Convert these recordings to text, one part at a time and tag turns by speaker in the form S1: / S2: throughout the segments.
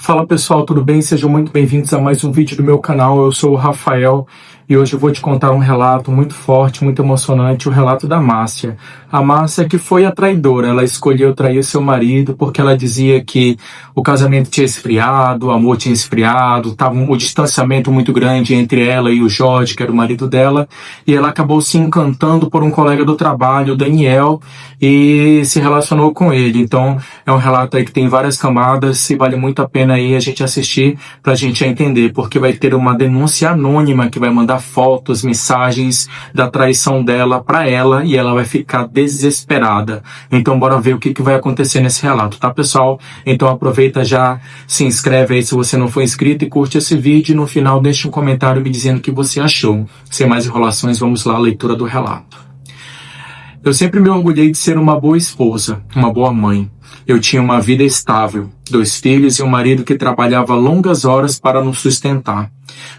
S1: Fala pessoal, tudo bem? Sejam muito bem-vindos a mais um vídeo do meu canal. Eu sou o Rafael e hoje eu vou te contar um relato muito forte, muito emocionante, o relato da Márcia. A Márcia que foi a traidora, ela escolheu trair seu marido porque ela dizia que o casamento tinha esfriado, o amor tinha esfriado, estava um distanciamento muito grande entre ela e o Jorge, que era o marido dela, e ela acabou se encantando por um colega do trabalho, o Daniel, e se relacionou com ele. Então é um relato aí que tem várias camadas e vale muito a pena aí a gente assistir pra gente entender, porque vai ter uma denúncia anônima que vai mandar fotos, mensagens da traição dela pra ela e ela vai ficar desesperada. Então bora ver o que vai acontecer nesse relato, tá pessoal? Então aproveita, já se inscreve aí se você não for inscrito e curte esse vídeo, e no final deixa um comentário me dizendo o que você achou. Sem mais enrolações, vamos lá à leitura do relato. Eu sempre me orgulhei de ser uma boa esposa, uma boa mãe. Eu tinha uma vida estável, 2 filhos e um marido que trabalhava longas horas para nos sustentar.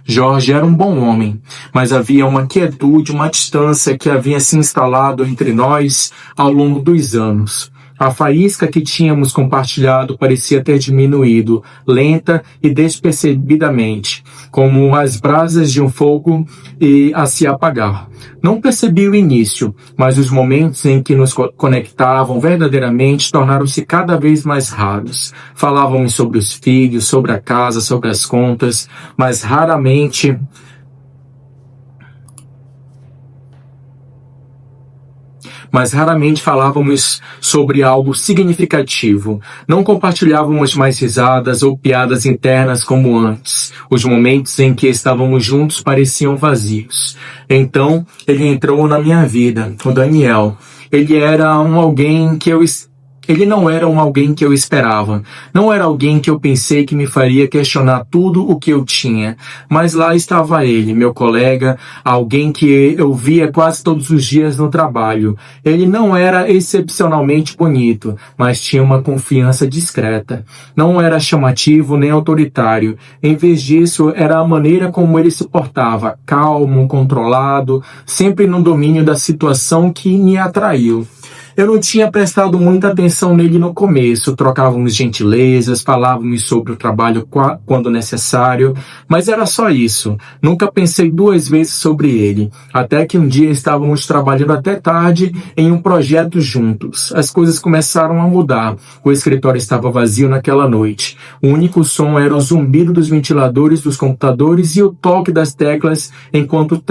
S1: Jorge era um bom homem, mas havia uma quietude, uma distância que havia se instalado entre nós ao longo dos anos. A faísca que tínhamos compartilhado parecia ter diminuído, lenta e despercebidamente, como as brasas de um fogo a se apagar. Não percebi o início, mas os momentos em que nos conectavam verdadeiramente tornaram-se cada vez mais raros. Falávamos sobre os filhos, sobre a casa, sobre as contas, mas raramente falávamos sobre algo significativo. Não compartilhávamos mais risadas ou piadas internas como antes. Os momentos em que estávamos juntos pareciam vazios. Então, ele entrou na minha vida, o Daniel. Ele não era alguém que eu esperava. Não era alguém que eu pensei que me faria questionar tudo o que eu tinha. Mas lá estava ele, meu colega, alguém que eu via quase todos os dias no trabalho. Ele não era excepcionalmente bonito, mas tinha uma confiança discreta. Não era chamativo nem autoritário. Em vez disso, era a maneira como ele se portava, calmo, controlado, sempre no domínio da situação que me atraiu. Eu não tinha prestado muita atenção nele no começo, trocávamos gentilezas, falávamos sobre o trabalho quando necessário, mas era só isso. Nunca pensei 2 vezes sobre ele, até que um dia estávamos trabalhando até tarde em um projeto juntos. As coisas começaram a mudar. O escritório estava vazio naquela noite. O único som era o zumbido dos ventiladores dos computadores e o toque das teclas enquanto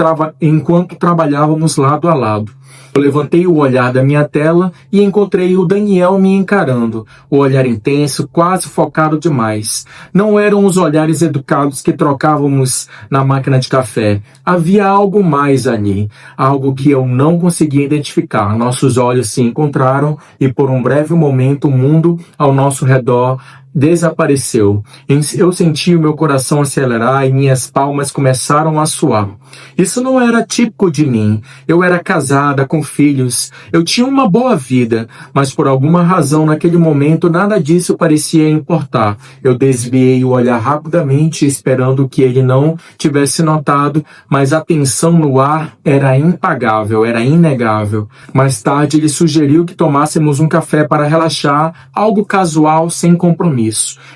S1: trabalhávamos lado a lado. Eu levantei o olhar da minha tela e encontrei o Daniel me encarando. O olhar intenso, quase focado demais. Não eram os olhares educados que trocávamos na máquina de café. Havia algo mais ali, algo que eu não conseguia identificar. Nossos olhos se encontraram e por um breve momento o mundo ao nosso redor desapareceu. Eu senti o meu coração acelerar e minhas palmas começaram a suar. Isso não era típico de mim. Eu era casada, com filhos. Eu tinha uma boa vida, mas por alguma razão naquele momento nada disso parecia importar. Eu desviei o olhar rapidamente, esperando que ele não tivesse notado, mas a tensão no ar era impagável, era inegável. Mais tarde ele sugeriu que tomássemos um café para relaxar, algo casual, sem compromisso.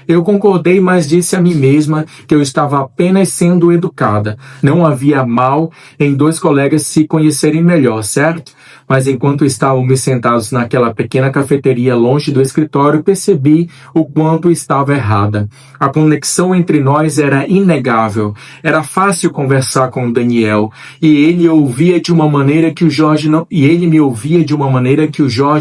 S1: Eu concordei, mas disse a mim mesma que eu estava apenas sendo educada. Não havia mal em 2 colegas se conhecerem melhor, certo? Mas enquanto estávamos sentados naquela pequena cafeteria longe do escritório, percebi o quanto estava errada. A conexão entre nós era inegável. Era fácil conversar com o Daniel, e ele me ouvia de uma maneira que o Jorge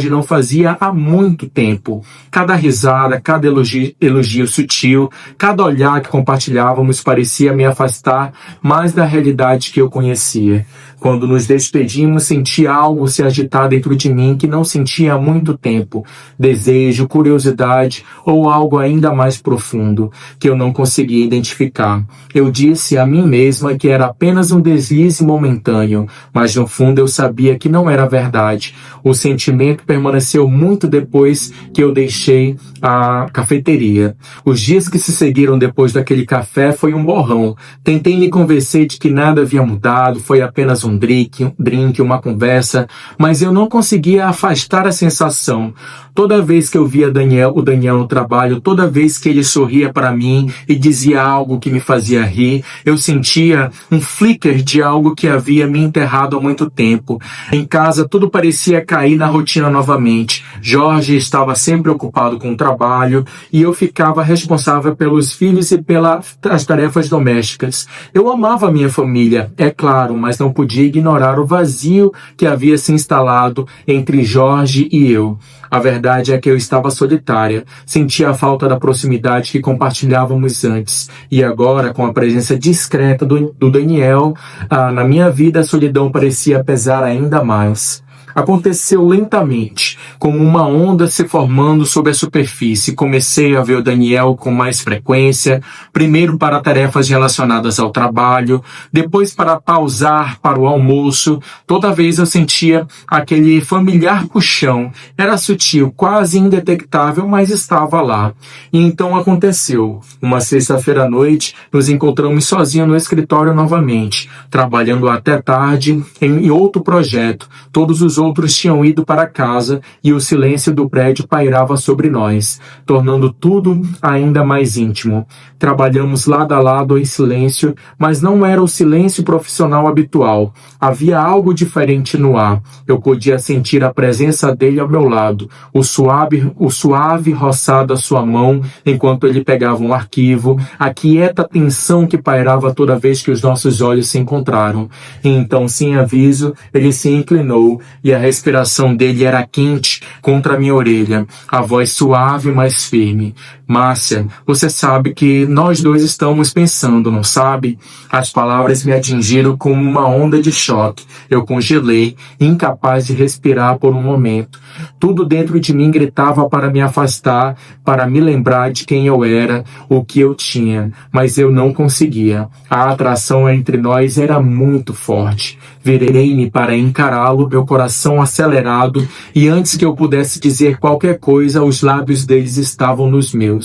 S1: não fazia há muito tempo. Cada risada, cada elogio sutil, cada olhar que compartilhávamos parecia me afastar mais da realidade que eu conhecia. Quando nos despedimos, senti algo se agitar dentro de mim que não sentia há muito tempo. Desejo, curiosidade ou algo ainda mais profundo, que eu não conseguia identificar. Eu disse a mim mesma que era apenas um deslize momentâneo, mas no fundo eu sabia que não era verdade. O sentimento permaneceu muito depois que eu deixei a cafeteria. Os dias que se seguiram depois daquele café foi um borrão. Tentei me convencer de que nada havia mudado, foi apenas um drink, uma conversa, mas eu não conseguia afastar a sensação. Toda vez que eu via o Daniel no trabalho, toda vez que ele sorria para mim e dizia algo que me fazia rir, eu sentia um flicker de algo que havia me enterrado há muito tempo. Em casa, tudo parecia cair na rotina novamente. Jorge estava sempre ocupado com o trabalho e eu ficava responsável pelos filhos e pelas tarefas domésticas. Eu amava a minha família, é claro, mas não podia ignorar o vazio que havia se instalado entre Jorge e eu. A verdade é que eu estava solitária, sentia a falta da proximidade que compartilhávamos antes. E agora, com a presença discreta do Daniel, na minha vida a solidão parecia pesar ainda mais. Aconteceu lentamente, como uma onda se formando sobre a superfície. Comecei a ver o Daniel com mais frequência, primeiro para tarefas relacionadas ao trabalho, depois para pausar para o almoço. Toda vez eu sentia aquele familiar puxão. Era sutil, quase indetectável, mas estava lá. E então aconteceu. Uma sexta-feira à noite, nos encontramos sozinhos no escritório novamente, trabalhando até tarde em outro projeto. Todos os outros tinham ido para casa e o silêncio do prédio pairava sobre nós, tornando tudo ainda mais íntimo. Trabalhamos lado a lado em silêncio, mas não era o silêncio profissional habitual. Havia algo diferente no ar. Eu podia sentir a presença dele ao meu lado, o suave roçar da sua mão enquanto ele pegava um arquivo, a quieta tensão que pairava toda vez que os nossos olhos se encontraram. E então, sem aviso, ele se inclinou e a respiração dele era quente contra a minha orelha, a voz suave, mas firme. Márcia, você sabe que nós dois estamos pensando, não sabe? As palavras me atingiram como uma onda de choque. Eu congelei, incapaz de respirar por um momento. Tudo dentro de mim gritava para me afastar, para me lembrar de quem eu era, o que eu tinha, mas eu não conseguia. A atração entre nós era muito forte. Virei-me para encará-lo, meu coração acelerado, e antes que eu pudesse dizer qualquer coisa, os lábios deles estavam nos meus.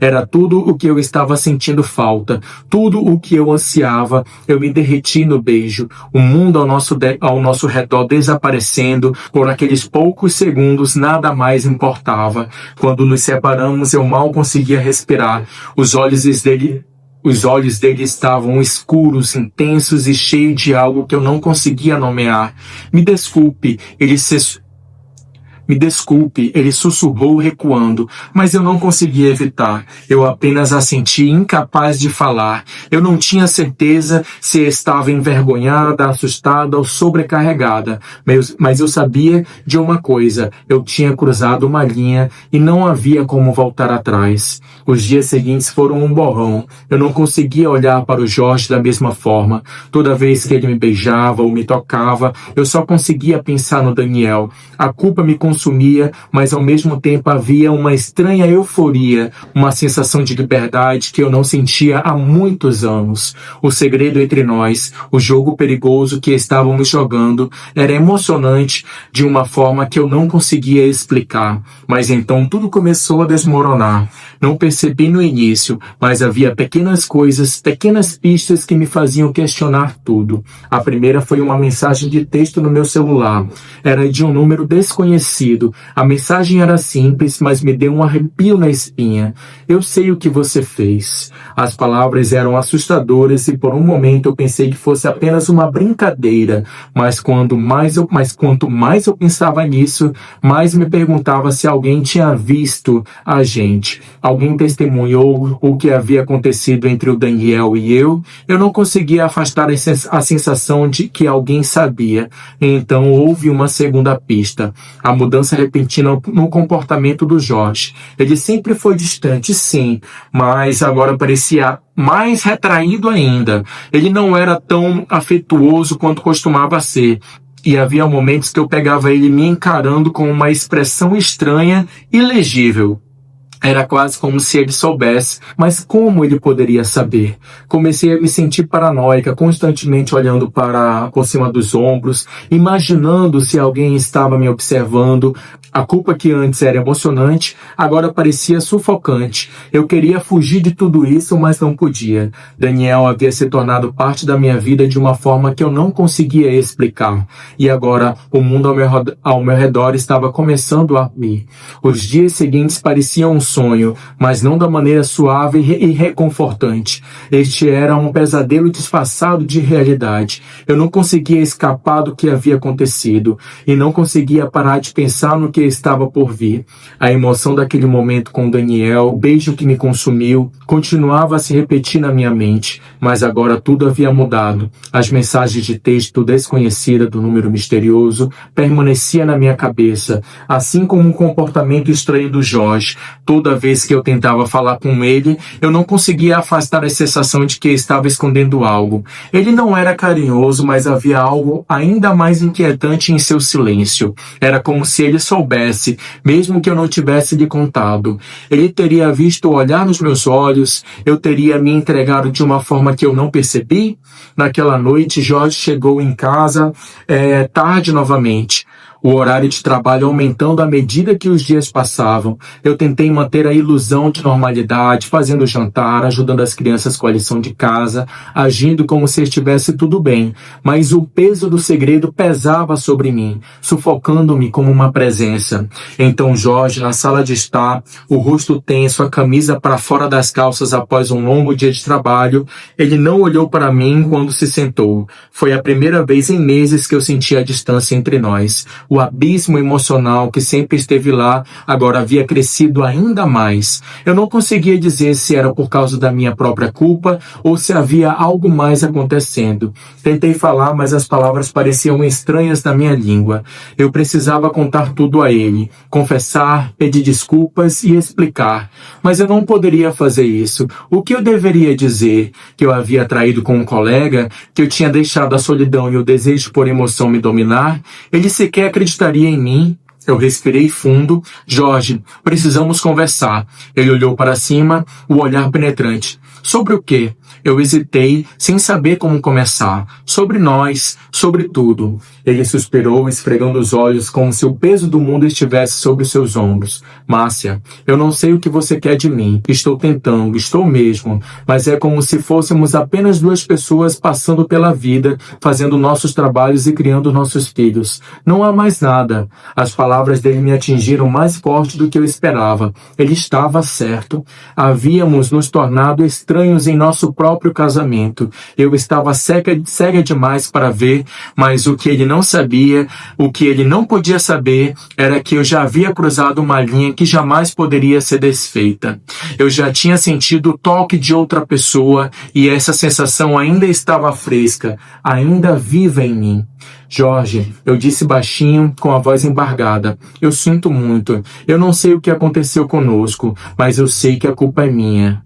S1: Era tudo o que eu estava sentindo falta, tudo o que eu ansiava. Eu me derreti no beijo, o mundo ao nosso redor desaparecendo. Por aqueles poucos segundos, nada mais importava. Quando nos separamos, eu mal conseguia respirar. Os olhos dele estavam escuros, intensos e cheios de algo que eu não conseguia nomear. Me desculpe, ele sussurrou recuando, mas eu não conseguia evitar. Eu apenas a senti incapaz de falar. Eu não tinha certeza se estava envergonhada, assustada ou sobrecarregada, mas eu sabia de uma coisa: eu tinha cruzado uma linha e não havia como voltar atrás. Os dias seguintes foram um borrão. Eu não conseguia olhar para o Jorge da mesma forma. Toda vez que ele me beijava ou me tocava, eu só conseguia pensar no Daniel. A culpa me consumia, mas ao mesmo tempo havia uma estranha euforia, uma sensação de liberdade que eu não sentia há muitos anos. O segredo entre nós, o jogo perigoso que estávamos jogando, era emocionante de uma forma que eu não conseguia explicar. Mas então tudo começou a desmoronar. Não percebi no início, mas havia pequenas coisas, pequenas pistas que me faziam questionar tudo. A primeira foi uma mensagem de texto no meu celular. Era de um número desconhecido. A mensagem era simples, mas me deu um arrepio na espinha. Eu sei o que você fez. As palavras eram assustadoras e por um momento eu pensei que fosse apenas uma brincadeira, mas quanto mais eu pensava nisso, mais me perguntava se alguém tinha visto a gente. Alguém testemunhou o que havia acontecido entre o Daniel e eu. Eu não conseguia afastar a sensação de que alguém sabia. Então houve uma segunda pista. A mudança repentina no comportamento do Jorge. Ele sempre foi distante, sim, mas agora parecia mais retraído ainda. Ele não era tão afetuoso quanto costumava ser. E havia momentos que eu pegava ele me encarando com uma expressão estranha e ilegível. Era quase como se ele soubesse, mas como ele poderia saber? Comecei a me sentir paranoica, constantemente olhando por cima dos ombros, imaginando se alguém estava me observando. A culpa que antes era emocionante, agora parecia sufocante. Eu queria fugir de tudo isso, mas não podia. Daniel havia se tornado parte da minha vida de uma forma que eu não conseguia explicar. E agora o mundo ao meu redor estava começando a vir. Os dias seguintes pareciam um sonho, mas não da maneira suave e reconfortante. Este era um pesadelo disfarçado de realidade. Eu não conseguia escapar do que havia acontecido e não conseguia parar de pensar no que estava por vir. A emoção daquele momento com Daniel, o beijo que me consumiu, continuava a se repetir na minha mente, mas agora tudo havia mudado. As mensagens de texto desconhecida do número misterioso permanecia na minha cabeça, assim como um comportamento estranho do Jorge. Toda vez que eu tentava falar com ele, eu não conseguia afastar a sensação de que estava escondendo algo. Ele não era carinhoso, mas havia algo ainda mais inquietante em seu silêncio. Era como se ele soubesse, mesmo que eu não tivesse lhe contado. Ele teria visto o olhar nos meus olhos, eu teria me entregado de uma forma que eu não percebi. Naquela noite, Jorge chegou em casa tarde novamente. O horário de trabalho aumentando à medida que os dias passavam. Eu tentei manter a ilusão de normalidade, fazendo jantar, ajudando as crianças com a lição de casa, agindo como se estivesse tudo bem. Mas o peso do segredo pesava sobre mim, sufocando-me como uma presença. Então Jorge, na sala de estar, o rosto tenso, a camisa para fora das calças após um longo dia de trabalho, ele não olhou para mim quando se sentou. Foi a primeira vez em meses que eu senti a distância entre nós. O abismo emocional que sempre esteve lá agora havia crescido ainda mais. Eu não conseguia dizer se era por causa da minha própria culpa ou se havia algo mais acontecendo. Tentei falar, mas as palavras pareciam estranhas na minha língua. Eu precisava contar tudo a ele, confessar, pedir desculpas e explicar. Mas eu não poderia fazer isso. O que eu deveria dizer? Que eu havia traído com um colega? Que eu tinha deixado a solidão e o desejo por emoção me dominar? Ele sequer acreditaria em mim. Eu respirei fundo. Jorge, precisamos conversar. Ele olhou para cima, o olhar penetrante. Sobre o quê? Eu hesitei, sem saber como começar. Sobre nós, sobre tudo. Ele suspirou, esfregando os olhos, como se o peso do mundo estivesse sobre os seus ombros. Márcia, eu não sei o que você quer de mim. Estou tentando, estou mesmo. Mas é como se fôssemos apenas duas pessoas passando pela vida, fazendo nossos trabalhos e criando nossos filhos. Não há mais nada. As palavras dele me atingiram mais forte do que eu esperava. Ele estava certo. Havíamos nos tornado estranhos em nosso próprio casamento. Eu estava cega demais para ver, mas o que ele não sabia, o que ele não podia saber, era que eu já havia cruzado uma linha que jamais poderia ser desfeita. Eu já tinha sentido o toque de outra pessoa e essa sensação ainda estava fresca, ainda viva em mim. Jorge, eu disse baixinho, com a voz embargada. Eu sinto muito. Eu não sei o que aconteceu conosco, mas eu sei que a culpa é minha.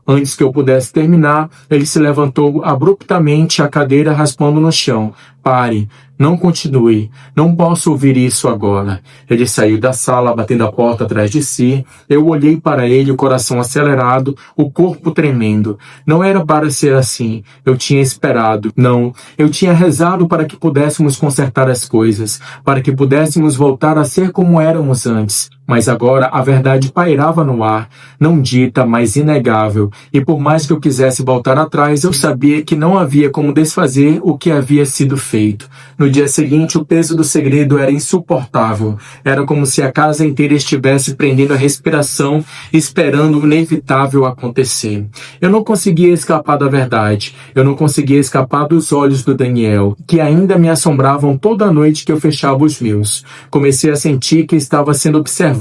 S1: Antes que eu pudesse terminar, ele se levantou abruptamente, a cadeira raspando no chão. Pare, não continue, não posso ouvir isso agora. Ele saiu da sala, batendo a porta atrás de si. Eu olhei para ele, o coração acelerado, o corpo tremendo. Não era para ser assim. Eu tinha esperado. Não, eu tinha rezado para que pudéssemos consertar as coisas, para que pudéssemos voltar a ser como éramos antes. Mas agora a verdade pairava no ar, não dita, mas inegável. E por mais que eu quisesse voltar atrás, eu sabia que não havia como desfazer o que havia sido feito. No dia seguinte, o peso do segredo era insuportável. Era como se a casa inteira estivesse prendendo a respiração, esperando o inevitável acontecer. Eu não conseguia escapar da verdade. Eu não conseguia escapar dos olhos do Daniel, que ainda me assombravam toda noite que eu fechava os meus. Comecei a sentir que estava sendo observada,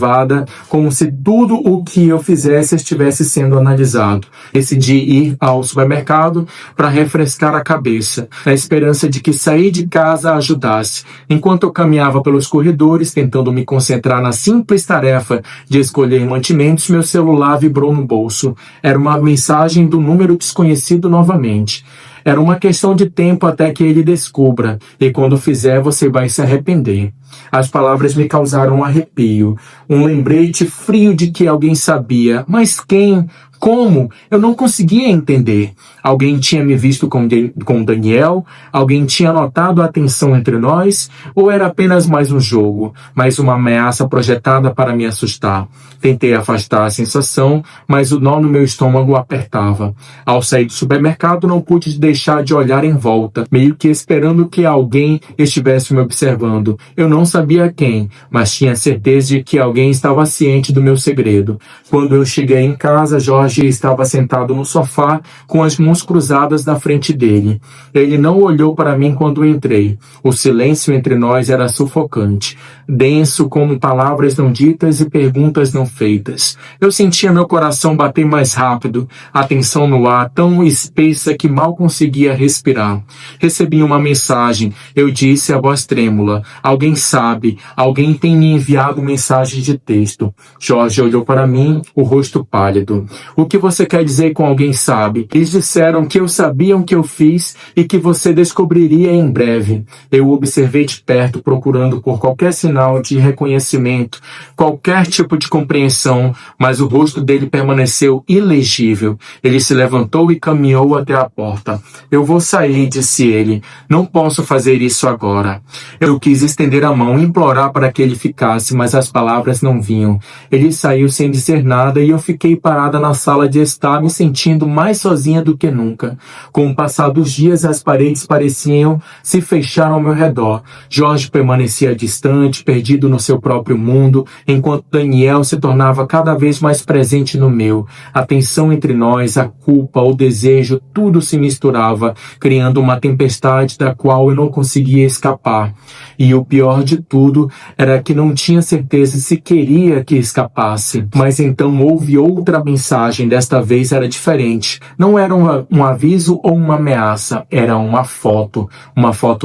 S1: como se tudo o que eu fizesse estivesse sendo analisado. Decidi ir ao supermercado para refrescar a cabeça, na esperança de que sair de casa ajudasse. Enquanto eu caminhava pelos corredores, tentando me concentrar na simples tarefa de escolher mantimentos, meu celular vibrou no bolso. Era uma mensagem do número desconhecido novamente. Era uma questão de tempo até que ele descubra, e quando fizer você vai se arrepender. As palavras me causaram um arrepio, um lembrete frio de que alguém sabia, mas quem? Como? Eu não conseguia entender. Alguém tinha me visto com Daniel? Alguém tinha notado a tensão entre nós? Ou era apenas mais um jogo, mais uma ameaça projetada para me assustar? Tentei afastar a sensação, mas o nó no meu estômago apertava. Ao sair do supermercado, não pude deixar de olhar em volta, meio que esperando que alguém estivesse me observando. Eu não sabia quem, mas tinha certeza de que alguém estava ciente do meu segredo. Quando eu cheguei em casa, Jorge estava sentado no sofá com as mãos cruzadas na frente dele. Ele não olhou para mim quando entrei. O silêncio entre nós era sufocante, denso como palavras não ditas e perguntas não feitas. Eu sentia meu coração bater mais rápido, a tensão no ar tão espessa que mal conseguia respirar. Recebi uma mensagem. Eu disse a voz trêmula: alguém sabe, alguém tem me enviado mensagem de texto. Jorge olhou para mim, o rosto pálido. O que você quer dizer com alguém sabe? Eles disseram que eu sabia o que eu fiz e que você descobriria em breve. Eu o observei de perto, procurando por qualquer sinal de reconhecimento, qualquer tipo de compreensão, mas o rosto dele permaneceu ilegível. Ele se levantou e caminhou até a porta. Eu vou sair, disse ele. Não posso fazer isso agora. Eu quis estender a mão e implorar para que ele ficasse, mas as palavras não vinham. Ele saiu sem dizer nada e eu fiquei parada na sala de estar, me sentindo mais sozinha do que nunca. Com o passar dos dias, as paredes pareciam se fechar ao meu redor. Jorge permanecia distante, perdido no seu próprio mundo, enquanto Daniel se tornava cada vez mais presente no meu. A tensão entre nós, a culpa, o desejo, tudo se misturava, criando uma tempestade da qual eu não conseguia escapar. E o pior de tudo era que não tinha certeza se queria que escapasse. Mas então houve outra mensagem, desta vez era diferente. Não era um aviso ou uma ameaça, era uma foto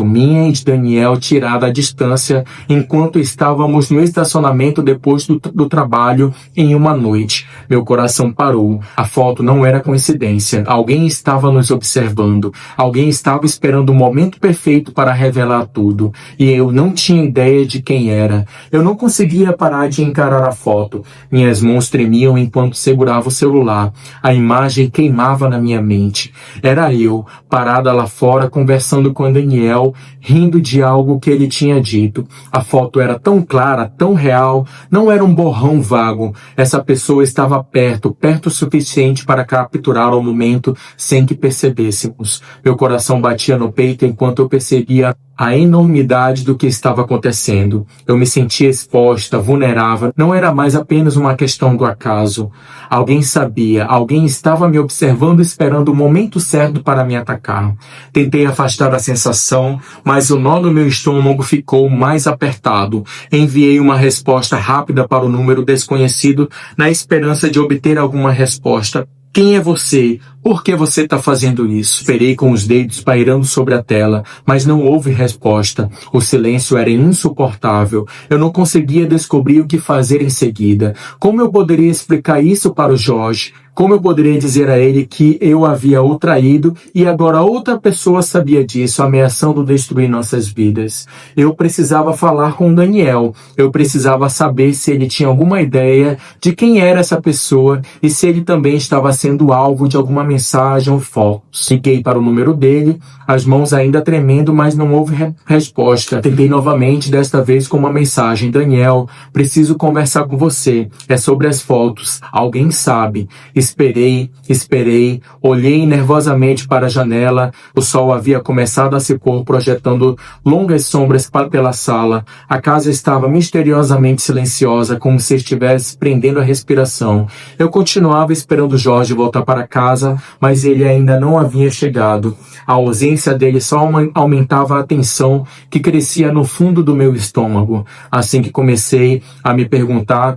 S1: minha e de Daniel tirada à distância enquanto estávamos no estacionamento depois do trabalho em uma noite. Meu coração parou. A foto não era coincidência. Alguém estava nos observando. Alguém estava esperando o momento perfeito para revelar tudo. E eu não tinha ideia de quem era. Eu não conseguia parar de encarar a foto. Minhas mãos tremiam enquanto segurava o celular. A imagem queimava na minha mente. Era eu, parada lá fora, conversando com Daniel, rindo de algo que ele tinha dito. A foto era tão clara, tão real, não era um borrão vago. Essa pessoa estava perto o suficiente para capturar o momento sem que percebêssemos. Meu coração batia no peito enquanto eu percebia a enormidade do que estava acontecendo. Eu me sentia exposta, vulnerável. Não era mais apenas uma questão do acaso. Alguém sabia, alguém estava me observando, esperando o momento certo para me atacar. Tentei afastar a sensação, mas o nó no meu estômago ficou mais apertado. Enviei uma resposta rápida para o número desconhecido, na esperança de obter alguma resposta. Quem é você? Por que você está fazendo isso? Esperei com os dedos pairando sobre a tela, mas não houve resposta. O silêncio era insuportável. Eu não conseguia descobrir o que fazer em seguida. Como eu poderia explicar isso para o Jorge? Como eu poderia dizer a ele que eu havia o traído e agora outra pessoa sabia disso, ameaçando destruir nossas vidas? Eu precisava falar com Daniel. Eu precisava saber se ele tinha alguma ideia de quem era essa pessoa e se ele também estava sendo alvo de alguma mensagem ou foto. Liguei para o número dele, as mãos ainda tremendo, mas não houve resposta. Tentei novamente, desta vez com uma mensagem: Daniel, preciso conversar com você. É sobre as fotos. Alguém sabe. Esperei, olhei nervosamente para a janela. O sol havia começado a se pôr, projetando longas sombras pela sala. A casa estava misteriosamente silenciosa, como se estivesse prendendo a respiração. Eu continuava esperando Jorge voltar para casa, mas ele ainda não havia chegado. A ausência dele só aumentava a tensão que crescia no fundo do meu estômago. Assim que comecei a me perguntar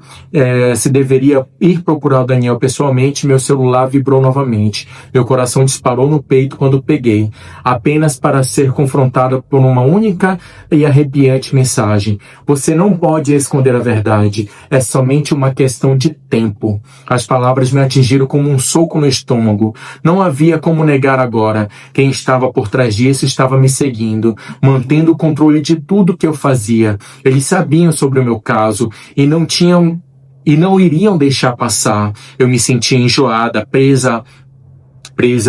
S1: se deveria ir procurar o Daniel pessoalmente, meu celular vibrou novamente. Meu coração disparou no peito quando peguei, apenas para ser confrontado por uma única e arrepiante mensagem: você não pode esconder a verdade, é somente uma questão de tempo. As palavras me atingiram como um soco no estômago. Não havia como negar agora. Quem estava por trás disso estava me seguindo, mantendo o controle de tudo que eu fazia. Eles sabiam sobre o meu caso e não iriam deixar passar. Eu me sentia enjoada, presa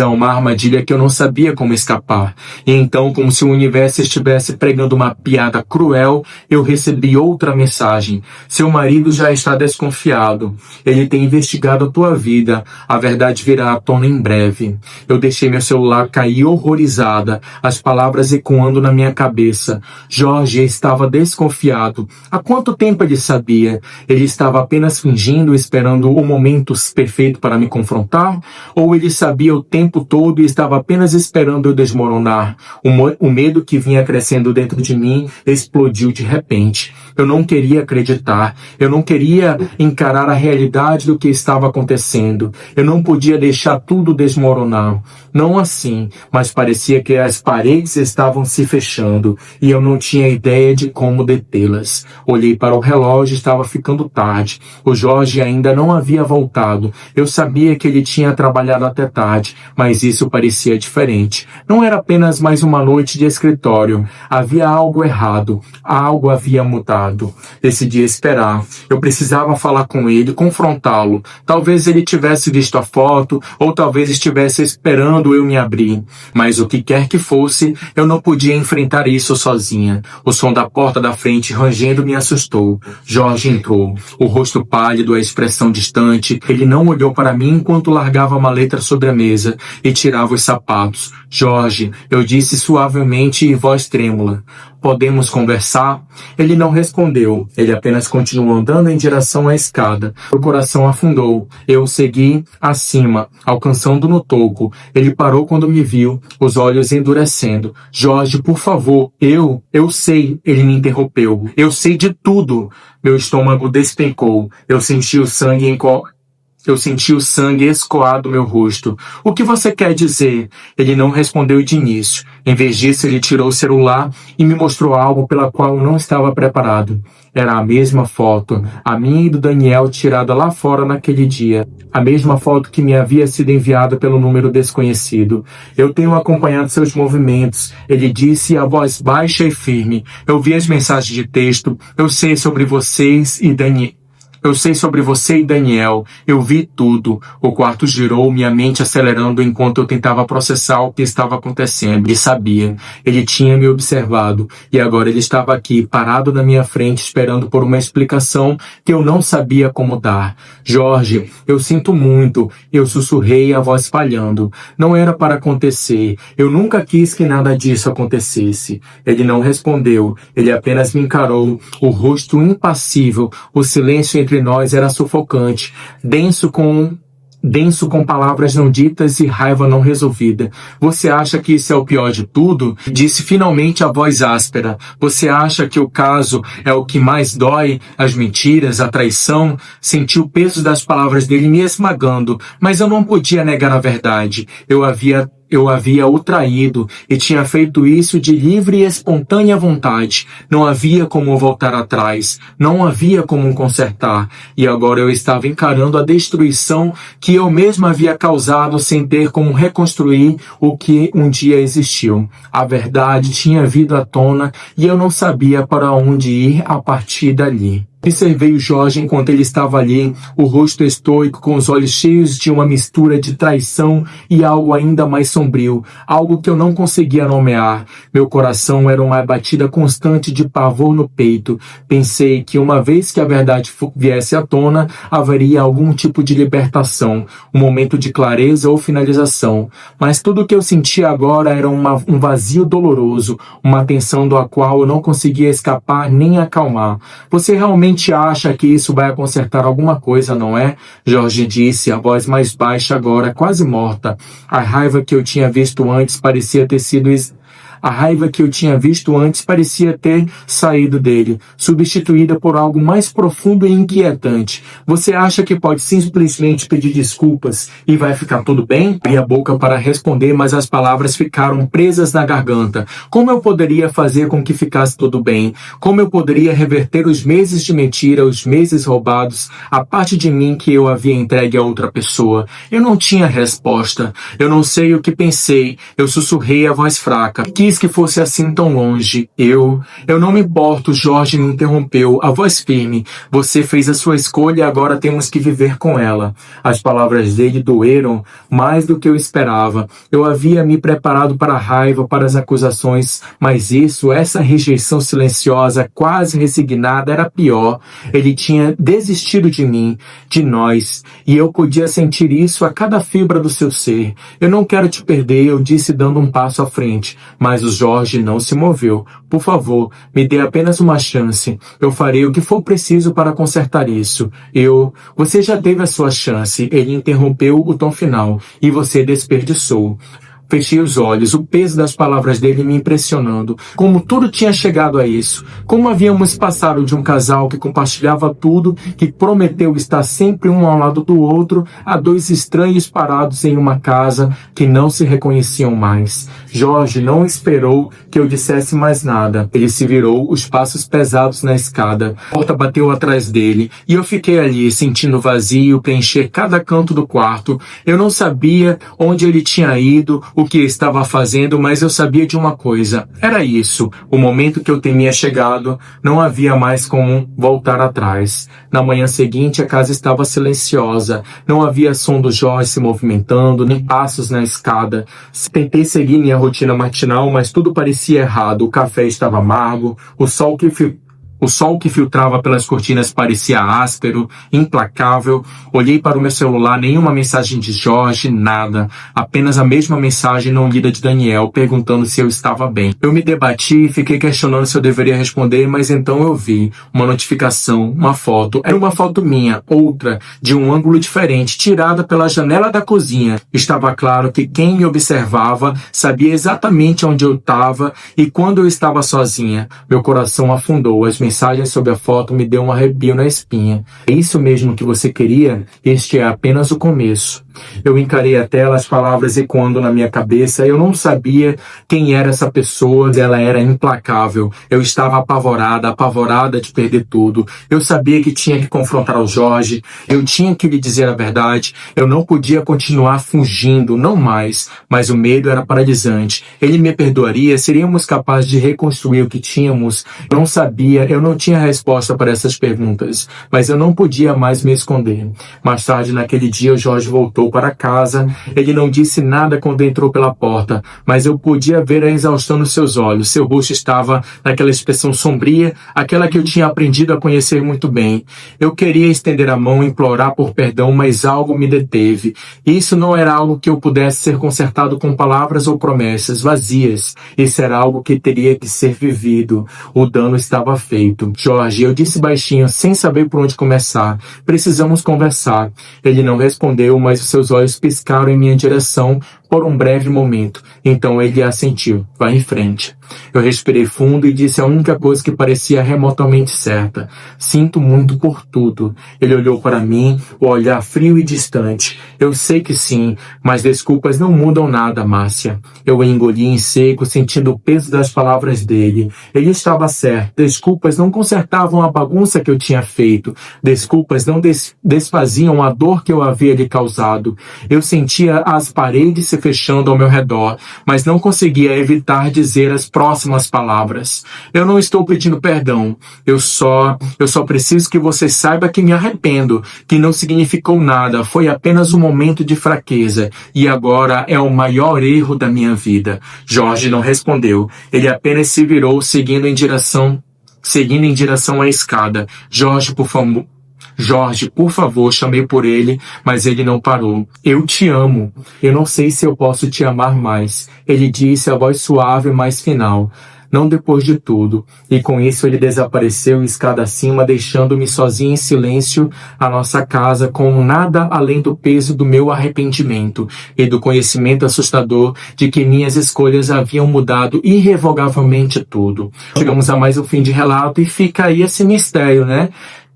S1: a uma armadilha que eu não sabia como escapar. E então, como se o universo estivesse pregando uma piada cruel, eu recebi outra mensagem. Seu marido já está desconfiado. Ele tem investigado a tua vida. A verdade virá à tona em breve. Eu deixei meu celular cair horrorizada, as palavras ecoando na minha cabeça. Jorge estava desconfiado. Há quanto tempo ele sabia? Ele estava apenas fingindo, esperando o momento perfeito para me confrontar? Ou ele sabia o tempo todo e estava apenas esperando eu desmoronar? O medo que vinha crescendo dentro de mim explodiu de repente. Eu não queria acreditar. Eu não queria encarar a realidade do que estava acontecendo. Eu não podia deixar tudo desmoronar. Não assim, mas parecia que as paredes estavam se fechando e eu não tinha ideia de como detê-las. Olhei para o relógio, estava ficando tarde. O Jorge ainda não havia voltado. Eu sabia que ele tinha trabalhado até tarde, mas isso parecia diferente. Não era apenas mais uma noite de escritório. Havia algo errado. Algo havia mudado. Decidi esperar. Eu precisava falar com ele, confrontá-lo. Talvez ele tivesse visto a foto, ou talvez estivesse esperando eu me abrir. Mas o que quer que fosse, eu não podia enfrentar isso sozinha. O som da porta da frente rangendo me assustou. Jorge entrou. O rosto pálido, a expressão distante. Ele não olhou para mim enquanto largava a maleta sobre a mesa e tirava os sapatos. Jorge, eu disse suavemente e voz trêmula. Podemos conversar? Ele não respondeu. Ele apenas continuou andando em direção à escada. Meu coração afundou. Eu segui acima, alcançando no topo. Ele parou quando me viu, os olhos endurecendo. Jorge, por favor, eu sei. Ele me interrompeu. Eu sei de tudo. Meu estômago despencou. Eu senti o sangue escoar do meu rosto. O que você quer dizer? Ele não respondeu de início. Em vez disso, ele tirou o celular e me mostrou algo pela qual eu não estava preparado. Era a mesma foto, a minha e do Daniel tirada lá fora naquele dia. A mesma foto que me havia sido enviada pelo número desconhecido. Eu tenho acompanhado seus movimentos, ele disse a voz baixa e firme. Eu vi as mensagens de texto. Eu sei sobre vocês e Daniel. Eu sei sobre você e Daniel. Eu vi tudo. O quarto girou, minha mente acelerando enquanto eu tentava processar o que estava acontecendo. Ele sabia. Ele tinha me observado. E agora ele estava aqui, parado na minha frente, esperando por uma explicação que eu não sabia como dar. Jorge, eu sinto muito. Eu sussurrei, a voz falhando. Não era para acontecer. Eu nunca quis que nada disso acontecesse. Ele não respondeu. Ele apenas me encarou, o rosto impassível, o silêncio entre nós era sufocante, denso com palavras não ditas e raiva não resolvida. Você acha que isso é o pior de tudo? Disse finalmente a voz áspera. Você acha que o caso é o que mais dói? As mentiras, a traição? Senti o peso das palavras dele me esmagando, mas eu não podia negar a verdade. Eu havia o traído e tinha feito isso de livre e espontânea vontade. Não havia como voltar atrás. Não havia como consertar. E agora eu estava encarando a destruição que eu mesmo havia causado sem ter como reconstruir o que um dia existiu. A verdade tinha vindo à tona e eu não sabia para onde ir a partir dali. Observei o Jorge enquanto ele estava ali, o rosto estoico, com os olhos cheios de uma mistura de traição e algo ainda mais sombrio, algo que eu não conseguia nomear. Meu coração era uma batida constante de pavor no peito. Pensei que uma vez que a verdade viesse à tona, haveria algum tipo de libertação, um momento de clareza ou finalização. Mas tudo o que eu sentia agora era um vazio doloroso, uma tensão da qual eu não conseguia escapar nem acalmar. Você realmente acha que isso vai consertar alguma coisa, não é? Jorge disse, a voz mais baixa agora, quase morta. A raiva que eu tinha visto antes parecia ter sido A raiva que eu tinha visto antes parecia ter saído dele, substituída por algo mais profundo e inquietante. Você acha que pode simplesmente pedir desculpas e vai ficar tudo bem? Abri a boca para responder, mas as palavras ficaram presas na garganta. Como eu poderia fazer com que ficasse tudo bem? Como eu poderia reverter os meses de mentira, os meses roubados, a parte de mim que eu havia entregue a outra pessoa? Eu não tinha resposta. Eu não sei o que pensei. Eu sussurrei a voz fraca. Quis que fosse assim tão longe. Eu não me importo, Jorge me interrompeu, a voz firme. Você fez a sua escolha e agora temos que viver com ela. As palavras dele doeram mais do que eu esperava. Eu havia me preparado para a raiva, para as acusações, mas essa rejeição silenciosa, quase resignada, era pior. Ele tinha desistido de mim, de nós, e eu podia sentir isso a cada fibra do seu ser. Eu não quero te perder, eu disse dando um passo à frente, mas o Jorge não se moveu. Por favor, me dê apenas uma chance. Eu farei o que for preciso para consertar isso. Você já teve a sua chance. Ele interrompeu o tom final. E você desperdiçou. Fechei os olhos, o peso das palavras dele me impressionando. Como tudo tinha chegado a isso. Como havíamos passado de um casal que compartilhava tudo, que prometeu estar sempre um ao lado do outro, a dois estranhos parados em uma casa que não se reconheciam mais. Jorge não esperou que eu dissesse mais nada. Ele se virou, os passos pesados na escada. A porta bateu atrás dele e eu fiquei ali, sentindo vazio preencher cada canto do quarto. Eu não sabia onde ele tinha ido, o que estava fazendo, mas eu sabia de uma coisa. Era isso. O momento que eu temia chegado, não havia mais como voltar atrás. Na manhã seguinte, a casa estava silenciosa. Não havia som do Jorge se movimentando, nem passos na escada. Tentei seguir minha rotina matinal, mas tudo parecia errado. O café estava amargo, o sol que filtrava pelas cortinas parecia áspero, implacável. Olhei para o meu celular, nenhuma mensagem de Jorge, nada. Apenas a mesma mensagem não lida de Daniel, perguntando se eu estava bem. Eu me debati e fiquei questionando se eu deveria responder, mas então eu vi uma notificação, uma foto. Era uma foto minha, outra, de um ângulo diferente, tirada pela janela da cozinha. Estava claro que quem me observava sabia exatamente onde eu estava e quando eu estava sozinha. Meu coração afundou. As mensagens sobre a foto me deu um arrepio na espinha. É isso mesmo que você queria? Este é apenas o começo. Eu encarei a tela, as palavras ecoando na minha cabeça. Eu não sabia quem era essa pessoa, ela era implacável. Eu estava apavorada de perder tudo. Eu sabia que tinha que confrontar o Jorge, eu tinha que lhe dizer a verdade. Eu não podia continuar fugindo, não mais. Mas o medo era paralisante. Ele me perdoaria? Seríamos capazes de reconstruir o que tínhamos? Eu não sabia, eu não tinha resposta para essas perguntas, mas eu não podia mais me esconder. Mais tarde, naquele dia, o Jorge voltou para casa. Ele não disse nada quando entrou pela porta, mas eu podia ver a exaustão nos seus olhos. Seu rosto estava naquela expressão sombria, aquela que eu tinha aprendido a conhecer muito bem. Eu queria estender a mão e implorar por perdão, mas algo me deteve. Isso não era algo que eu pudesse ser consertado com palavras ou promessas vazias. Isso era algo que teria que ser vivido. O dano estava feito. Jorge, eu disse baixinho, sem saber por onde começar. Precisamos conversar. Ele não respondeu, mas seus olhos piscaram em minha direção por um breve momento. Então ele assentiu. Vá em frente. Eu respirei fundo e disse a única coisa que parecia remotamente certa. Sinto muito por tudo. Ele olhou para mim, o olhar frio e distante. Eu sei que sim, mas desculpas não mudam nada, Márcia. Eu engoli em seco, sentindo o peso das palavras dele. Ele estava certo. Desculpas não consertavam a bagunça que eu tinha feito. Desculpas não desfaziam a dor que eu havia lhe causado. Eu sentia as paredes se fechando ao meu redor, mas não conseguia evitar dizer as próximas palavras. Eu não estou pedindo perdão. Eu só preciso que você saiba que me arrependo, que não significou nada, foi apenas um momento de fraqueza, e agora é o maior erro da minha vida. Jorge não respondeu. Ele apenas se virou, seguindo em direção à escada. Jorge, por favor, chamei por ele, mas ele não parou. Eu te amo. Eu não sei se eu posso te amar mais. Ele disse, a voz suave, mas final. não depois de tudo. E com isso ele desapareceu escada acima, deixando-me sozinho em silêncio a nossa casa, com nada além do peso do meu arrependimento e do conhecimento assustador de que minhas escolhas haviam mudado irrevogavelmente tudo. Chegamos a mais um fim de relato e fica aí esse mistério, né?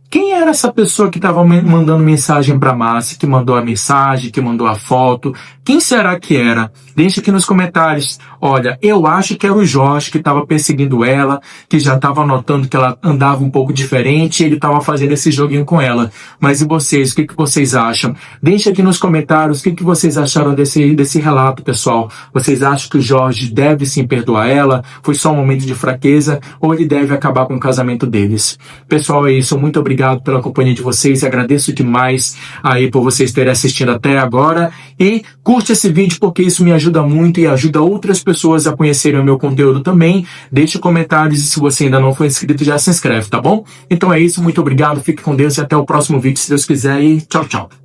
S1: Quem era essa pessoa que estava mandando mensagem para Márcia, que mandou a mensagem, que mandou a foto? Quem será que era? Deixa aqui nos comentários. Olha, eu acho que era o Jorge que estava perseguindo ela, que já estava notando que ela andava um pouco diferente e ele estava fazendo esse joguinho com ela. Mas e vocês? O que vocês acham? Deixa aqui nos comentários o que vocês acharam desse relato, pessoal. Vocês acham que o Jorge deve sim perdoar ela? Foi só um momento de fraqueza? Ou ele deve acabar com o casamento deles? Pessoal, é isso. Muito obrigado pela companhia de vocês e agradeço demais aí por vocês terem assistido até agora e curte esse vídeo porque isso me ajuda muito e ajuda outras pessoas a conhecerem o meu conteúdo também. Deixe comentários e se você ainda não for inscrito já se inscreve, tá bom? Então é isso, muito obrigado, fique com Deus e até o próximo vídeo se Deus quiser e tchau, tchau.